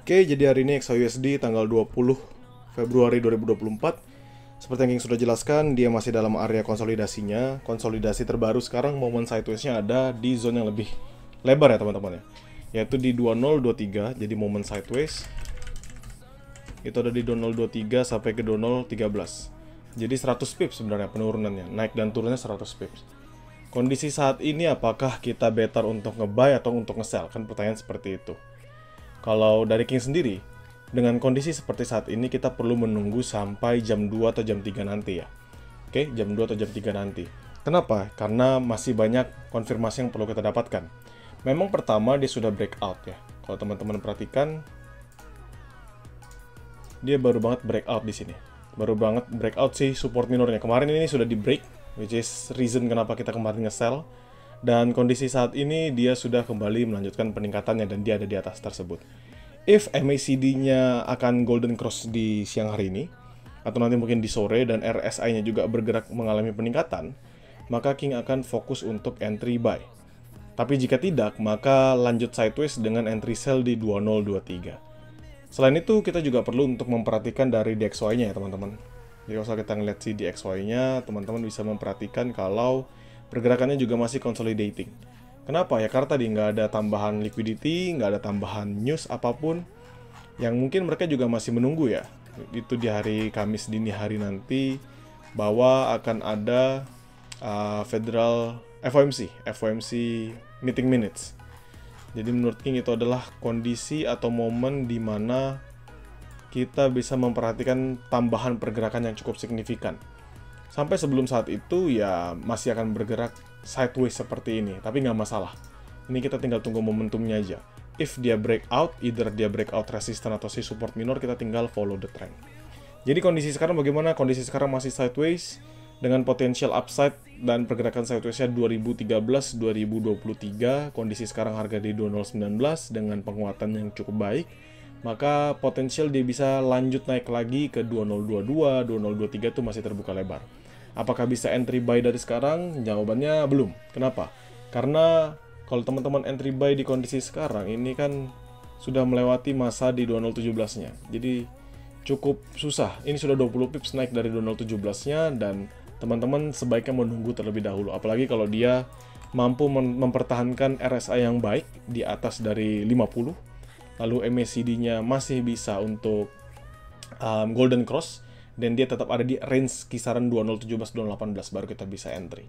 Oke, jadi hari ini XAUSD tanggal 20 Februari 2024. Seperti yang King sudah jelaskan, dia masih dalam area konsolidasinya. Konsolidasi terbaru sekarang, momen sideways-nya ada di zone yang lebih lebar ya teman-teman ya. Yaitu di 2023, jadi momen sideways itu ada di 2023 sampai ke 2013. Jadi 100 pips sebenarnya penurunannya, naik dan turunnya 100 pips. Kondisi saat ini apakah kita better untuk nge-buy atau untuk nge-sell? Kan pertanyaan seperti itu. Kalau dari King sendiri, dengan kondisi seperti saat ini kita perlu menunggu sampai jam 2 atau jam 3 nanti ya. Oke, jam 2 atau jam 3 nanti. Kenapa? Karena masih banyak konfirmasi yang perlu kita dapatkan. Memang pertama dia sudah breakout ya. Kalau teman-teman perhatikan, dia baru banget breakout di sini. Baru banget breakout sih support minornya. Kemarin ini sudah di break, which is reason kenapa kita kemarin nge-sell. Dan kondisi saat ini dia sudah kembali melanjutkan peningkatannya dan dia ada di atas tersebut. If MACD-nya akan golden cross di siang hari ini, atau nanti mungkin di sore dan RSI-nya juga bergerak mengalami peningkatan, maka King akan fokus untuk entry buy. Tapi jika tidak, maka lanjut sideways dengan entry sell di 2023. Selain itu, kita juga perlu untuk memperhatikan dari DXY-nya ya teman-teman. Jadi kalau kita ngeliat si DXY-nya, teman-teman bisa memperhatikan kalau pergerakannya juga masih consolidating. Kenapa? Ya karena tadi nggak ada tambahan liquidity, nggak ada tambahan news apapun, yang mungkin mereka juga masih menunggu ya. Itu di hari Kamis dini hari nanti, bahwa akan ada Federal FOMC meeting minutes. Jadi menurut King itu adalah kondisi atau momen di mana kita bisa memperhatikan tambahan pergerakan yang cukup signifikan. Sampai sebelum saat itu ya masih akan bergerak sideways seperti ini, tapi nggak masalah. Ini kita tinggal tunggu momentumnya aja. If dia breakout, either dia breakout resistance atau si support minor, kita tinggal follow the trend. Jadi kondisi sekarang bagaimana? Kondisi sekarang masih sideways dengan potensial upside dan pergerakan sideways-nya 2013-2023. Kondisi sekarang harga di 2019 dengan penguatan yang cukup baik. Maka potensial dia bisa lanjut naik lagi ke 2022, 2023 itu masih terbuka lebar. Apakah bisa entry buy dari sekarang? Jawabannya belum. Kenapa? Karena kalau teman-teman entry buy di kondisi sekarang, ini kan sudah melewati masa di 2017-nya. Jadi cukup susah. Ini sudah 20 pips naik dari 2017-nya dan teman-teman sebaiknya menunggu terlebih dahulu. Apalagi kalau dia mampu mempertahankan RSI yang baik di atas dari 50. Lalu MACD-nya masih bisa untuk golden cross, dan dia tetap ada di range kisaran 2017-2018 baru kita bisa entry.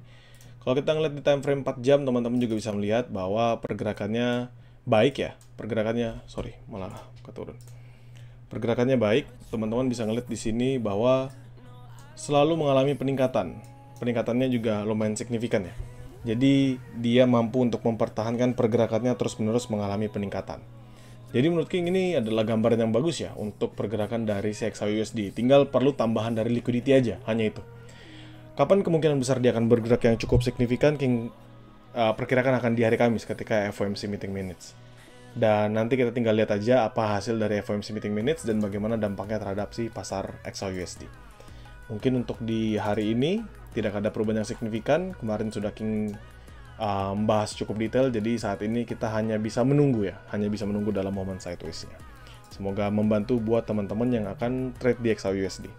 Kalau kita ngeliat di time frame 4 jam, teman-teman juga bisa melihat bahwa pergerakannya baik ya. Pergerakannya baik, teman-teman bisa ngeliat di sini bahwa selalu mengalami peningkatan. Peningkatannya juga lumayan signifikan ya. Jadi dia mampu untuk mempertahankan pergerakannya terus-menerus mengalami peningkatan. Jadi menurut King ini adalah gambaran yang bagus ya untuk pergerakan dari XAUSD. Tinggal perlu tambahan dari liquidity aja, hanya itu. Kapan kemungkinan besar dia akan bergerak yang cukup signifikan? King perkirakan akan di hari Kamis ketika FOMC meeting minutes. Dan nanti kita tinggal lihat aja apa hasil dari FOMC meeting minutes dan bagaimana dampaknya terhadap si pasar XAUSD. Mungkin untuk di hari ini tidak ada perubahan yang signifikan. Kemarin sudah King membahas cukup detail, jadi saat ini kita hanya bisa menunggu ya, hanya bisa menunggu dalam momen sideways-nya. Semoga membantu buat teman-teman yang akan trade di XAUSD.